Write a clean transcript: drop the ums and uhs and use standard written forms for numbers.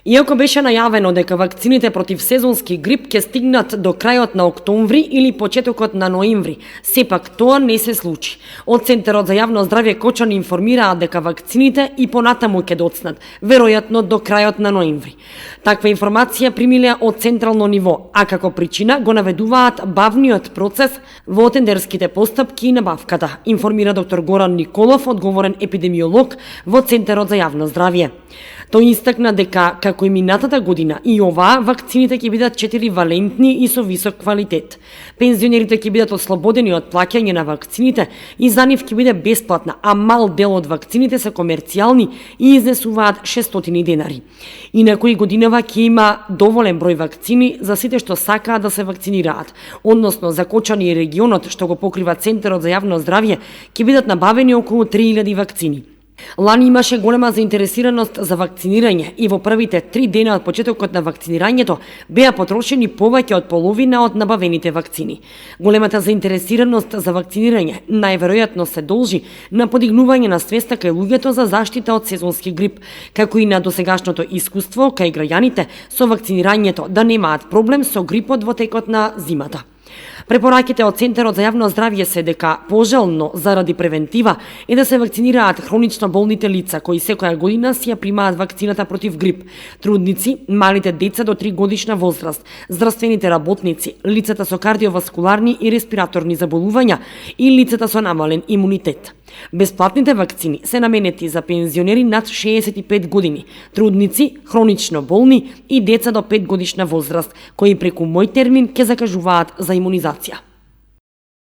Иако беше најавено дека вакцините против сезонски грип ќе стигнат до крајот на октомври или почетокот на ноември, сепак тоа не се случи. Од Центарот за јавно здравје Кочани информираат дека вакцините и понатаму ќе доцнат, веројатно до крајот на ноември. Таква информација примиле од централно ниво, а како причина го наведуваат бавниот процес во тендерските постапки и набавката, информира доктор Горан Николов, одговорен епидемиолог во Центарот за јавно здравје. Тој истакна дека, како и минатата година, и оваа вакцините ќе бидат 4 валентни и со висок квалитет. Пензионерите ќе бидат ослободени од плаќање на вакцините и за нив ќе биде бесплатна, а мал дел од вакцините се комерцијални и изнесуваат 600 денари. Инаку и годинава ќе има доволен број вакцини за сите што сакаат да се вакцинираат, односно за Кочани и регионот што го покрива Центарот за јавно здравје ќе бидат набавени околу 3000 вакцини. Лани имаше голема заинтересираност за вакцинирање и во првите 3 дена од почетокот на вакцинирањето беа потрошени повеќе од половина од набавените вакцини. Големата заинтересираност за вакцинирање најверојатно се должи на подигнување на свеста кај луѓето за заштита од сезонски грип, како и на досегашното искуство кај граѓаните со вакцинирањето да немаат проблем со грипот во текот на зимата. Препораките од Центарот за јавно здравје се дека пожелно заради превентива е да се вакцинираат хронично болните лица кои секоја година си ја примаат вакцината против грип, трудници, малите деца до 3 годишна возраст, здравствените работници, лицата со кардиоваскуларни и респираторни заболувања и лицата со намален имунитет. Бесплатните вакцини се наменети за пензионери над 65 години, трудници, хронично болни и деца до 5 годишна возраст, кои преку мој термин ќе закажуваат за имунизација.